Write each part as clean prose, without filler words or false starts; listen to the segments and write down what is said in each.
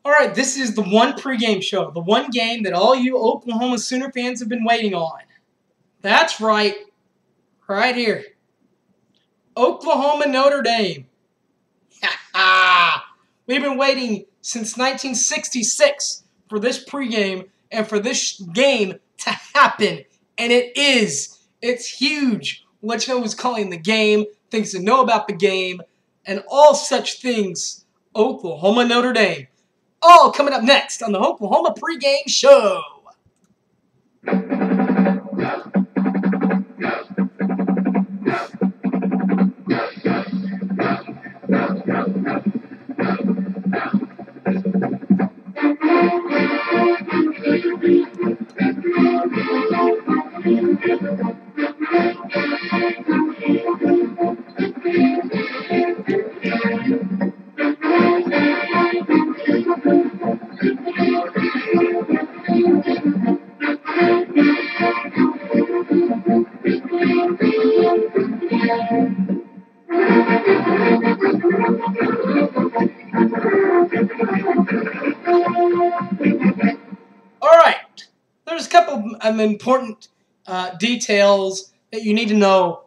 All right, this is the one pregame show, the one game that all you Oklahoma Sooner fans have been waiting on. That's right, right here. Oklahoma Notre Dame. We've been waiting since 1966 for this pregame and for this game to happen, and it is. It's huge. We'll let you know who's calling the game, things to know about the game, and all such things. Oklahoma Notre Dame. All coming up next on the Oklahoma pregame show. There's a couple of important details that you need to know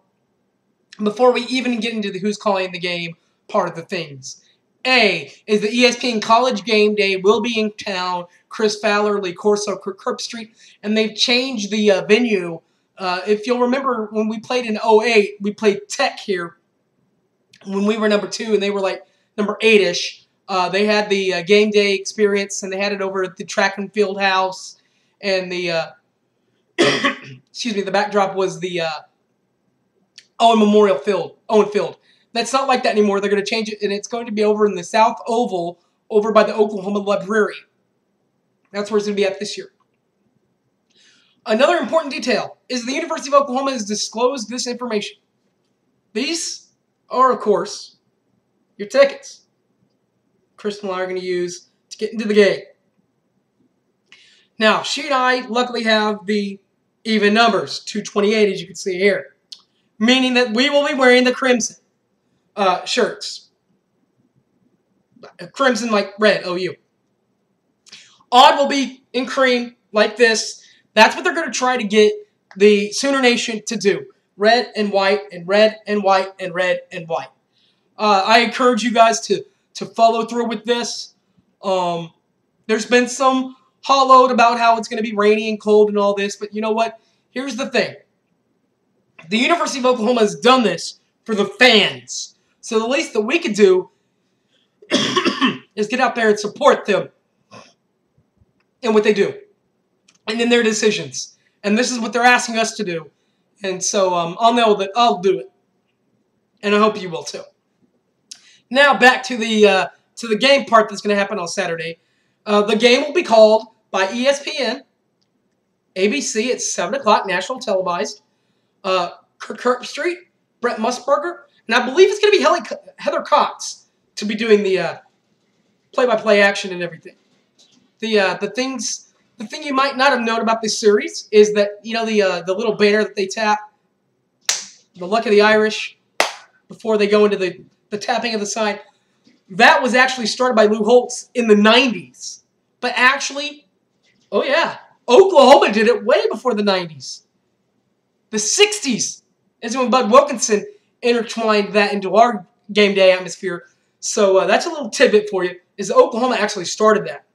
before we even get into the who's calling the game part of the things. A is the ESPN College Game Day will be in town. Chris Fowler, Lee Corso, Kirk Street, and they've changed the venue. If you'll remember when we played in 08, we played Tech here when we were number 2 and they were like number 8-ish. They had the game day experience and they had it over at the track and field house. And the excuse me, the backdrop was the Owen Field. That's not like that anymore. They're going to change it, and it's going to be over in the South Oval, over by the Oklahoma Library. That's where it's going to be at this year. Another important detail is the University of Oklahoma has disclosed this information. These are, of course, your tickets Chris and I are going to use to get into the game. Now, she and I luckily have the even numbers, 228, as you can see here, meaning that we will be wearing the crimson shirts. Crimson like red, OU. Odd will be in cream like this. That's what they're going to try to get the Sooner Nation to do. Red and white and red and white and red and white. I encourage you guys to follow through with this. There's been some hollowed about how it's going to be rainy and cold and all this, but you know what? Here's the thing. The University of Oklahoma has done this for the fans. So the least that we could do is get out there and support them in what they do and in their decisions. And this is what they're asking us to do. And so I'll know that I'll do it. And I hope you will too. Now back to the game part that's going to happen on Saturday. The game will be called by ESPN, ABC at 7 o'clock, national televised. Kirk Street, Brett Musburger, and I believe it's going to be Heather Cox to be doing the play-by-play action and everything. The thing you might not have known about this series is that, you know, the little banner that they tap, the luck of the Irish, before they go into the tapping of the sign, that was actually started by Lou Holtz in the 90s. But actually, oh yeah, Oklahoma did it way before the 90s. The 60s is when Bud Wilkinson intertwined that into our game day atmosphere. So that's a little tidbit for you, is Oklahoma actually started that.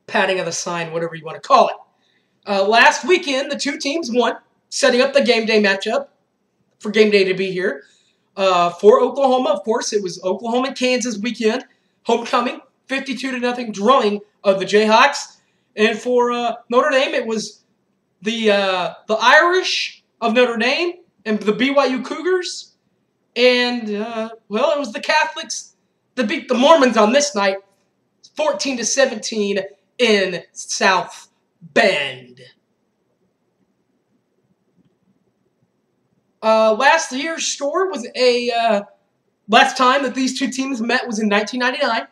Patting of the sign, whatever you want to call it. Last weekend, the two teams won, setting up the game day matchup for game day to be here. For Oklahoma, of course, it was Oklahoma-Kansas weekend, homecoming, 52-0 drumming of the Jayhawks. And for Notre Dame, it was the Irish of Notre Dame and the BYU Cougars. And, well, it was the Catholics that beat the Mormons on this night, 14-17 in South Bend. Last year's score was last time that these two teams met was in 1999.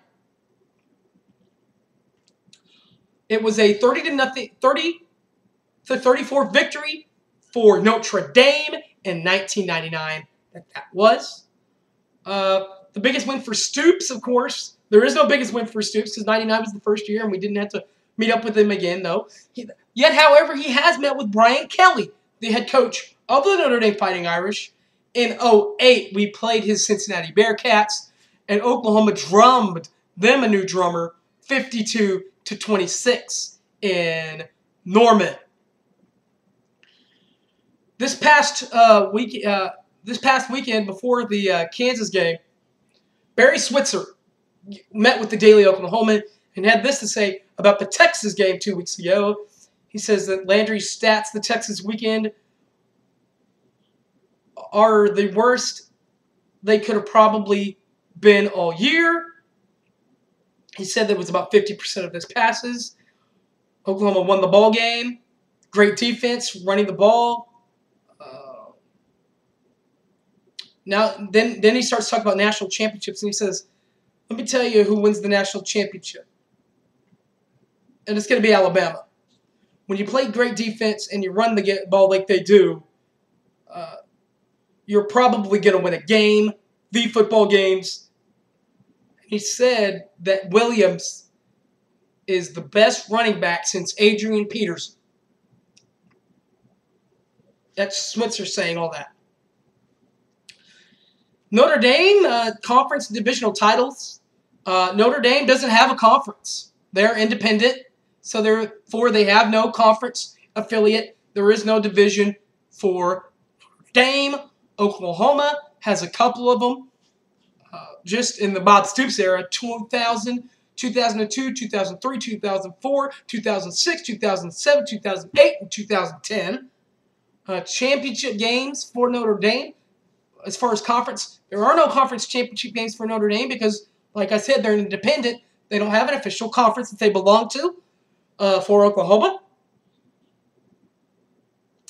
It was a 30-34 victory for Notre Dame in 1999. That was. The biggest win for Stoops, of course, There is no biggest win for Stoops because 99 was the first year, and we didn't have to meet up with him again, though. Yet, however, he has met with Brian Kelly, the head coach of the Notre Dame Fighting Irish. In 2008, we played his Cincinnati Bearcats, and Oklahoma drummed them a new drummer, 52-26 in Norman. This past weekend before the Kansas game, Barry Switzer met with the Daily Oklahoman and had this to say about the Texas game 2 weeks ago. He says that Landry's stats the Texas weekend are the worst they could have probably been all year. He said that it was about 50% of his passes. Oklahoma won the ball game. Great defense, running the ball. Then he starts talking about national championships, and he says, let me tell you who wins the national championship. And it's going to be Alabama. When you play great defense and you run the ball like they do, you're probably going to win a game, the football games. He said that Williams is the best running back since Adrian Peterson. That's Switzer saying all that. Notre Dame, conference divisional titles. Notre Dame doesn't have a conference. They're independent, so therefore they have no conference affiliate. There is no division for Notre Dame. Oklahoma has a couple of them. Just in the Bob Stoops era, 2000, 2002, 2003, 2004, 2006, 2007, 2008, and 2010. Championship games for Notre Dame. As far as conference, there are no conference championship games for Notre Dame because, like I said, they're independent. They don't have an official conference that they belong to for Oklahoma.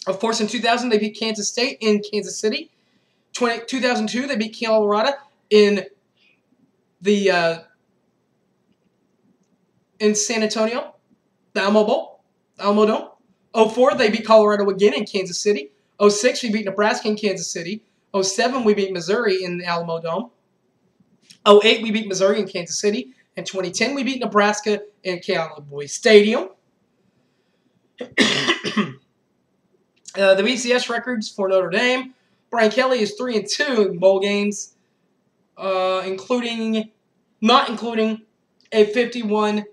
Of course, in 2000, they beat Kansas State in Kansas City. 2002, they beat Colorado in San Antonio, the Alamo Dome. 2004, they beat Colorado again in Kansas City. 2006, we beat Nebraska in Kansas City. 2007, we beat Missouri in the Alamo Dome. 2008, we beat Missouri in Kansas City. In 2010, we beat Nebraska in Cowboy Stadium. The BCS records for Notre Dame. Brian Kelly is 3-2 in bowl games, not including a 51-42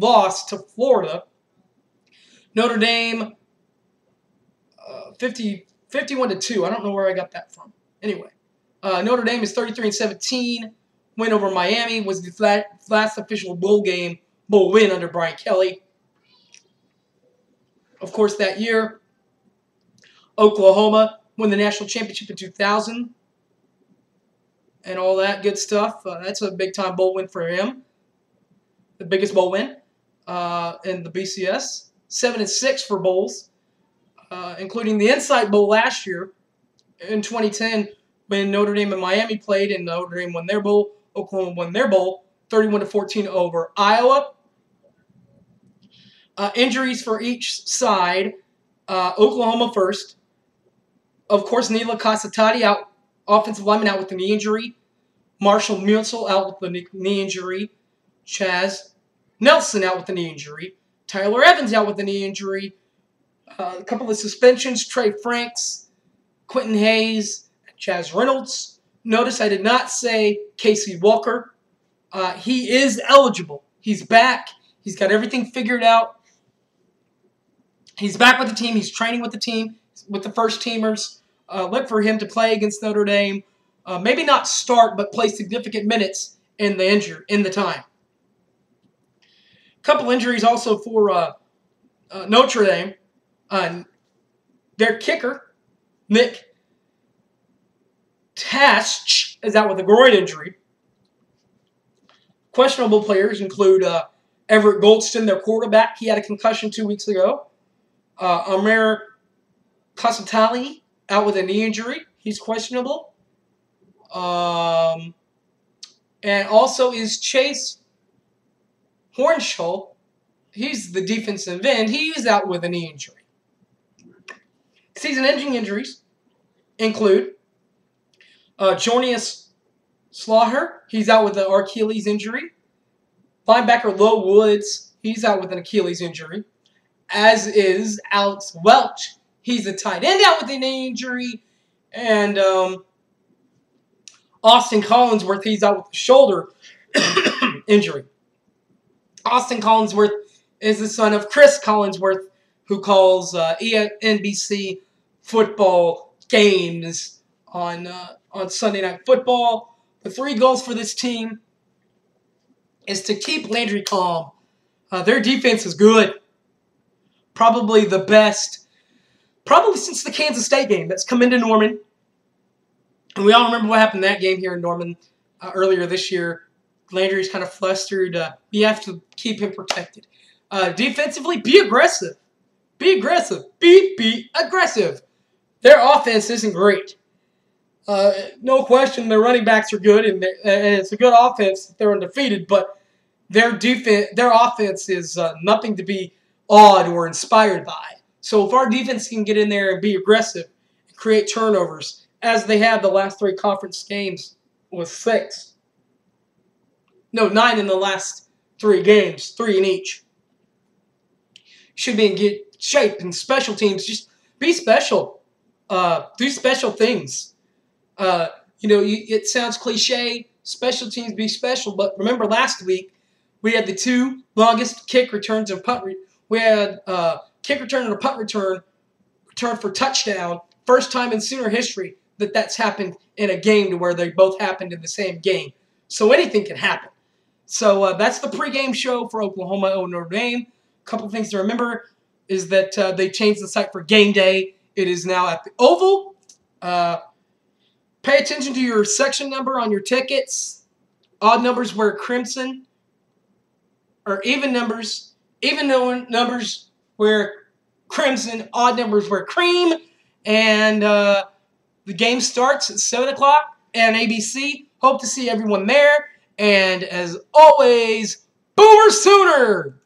loss to Florida. Notre Dame 51-2. I don't know where I got that from. Anyway, Notre Dame is 33-17. Win over Miami was the last official bowl win under Brian Kelly. Of course, that year, Oklahoma won the national championship in 2000 and all that good stuff. That's a big-time bowl win for him. The biggest bowl win in the BCS. 7-6 for bowls, including the Insight Bowl last year in 2010 when Notre Dame and Miami played and Notre Dame won their bowl. Oklahoma won their bowl 31-14 over Iowa. Injuries for each side. Oklahoma first. Of course, Nila Kasatati out, offensive lineman out with a knee injury. Marshall Munsell out with a knee injury. Chaz Nelson out with a knee injury. Tyler Evans out with a knee injury. A couple of suspensions. Trey Franks, Quentin Hayes, Chaz Reynolds. Notice I did not say Casey Walker. He is eligible. He's back. He's got everything figured out. He's back with the team. He's training with the team, with the first teamers. Look for him to play against Notre Dame. Maybe not start, but play significant minutes in the time. Couple injuries also for Notre Dame. Their kicker, Nick Tash, is out with a groin injury. Questionable players include Everett Goldston, their quarterback. He had a concussion 2 weeks ago. Amir Kasatali out with a knee injury. He's questionable. And also is Chase Hornschul. He's the defensive end. He's out with a knee injury. Season-ending injuries include Jonius Slaughter, he's out with an Achilles injury. Linebacker Low Woods, he's out with an Achilles injury. As is Alex Welch. He's a tight end out with an injury. And Austin Collinsworth, he's out with a shoulder injury. Austin Collinsworth is the son of Chris Collinsworth, who calls NBC football games on Sunday Night Football. The 3 goals for this team is to keep Landry calm. Their defense is good. Probably the best, probably since the Kansas State game that's come into Norman. And we all remember what happened in that game here in Norman earlier this year. Landry's kind of flustered. You have to keep him protected. Defensively, be aggressive. Be aggressive. Be aggressive. Their offense isn't great. No question, their running backs are good, and it's a good offense. They're undefeated, but their offense is nothing to be awed or inspired by. So if our defense can get in there and be aggressive and create turnovers, as they have the last 3 conference games with 9 in the last 3 games, 3 in each. Should be in good shape. And special teams, just be special. Do special things. It sounds cliche, special teams be special, but remember last week we had the 2 longest kick returns and punt. We had kick return and a punt return for touchdown. First time in Sooner history that's happened in a game to where they both happened in the same game. So anything can happen. So that's the pregame show for Oklahoma OU Notre Dame. A couple things to remember is that they changed the site for game day. It is now at the Oval. Pay attention to your section number on your tickets. Odd numbers wear crimson. Or even numbers wear crimson. Odd numbers wear cream. And the game starts at 7 o'clock on ABC. Hope to see everyone there. And as always, Boomer Sooner!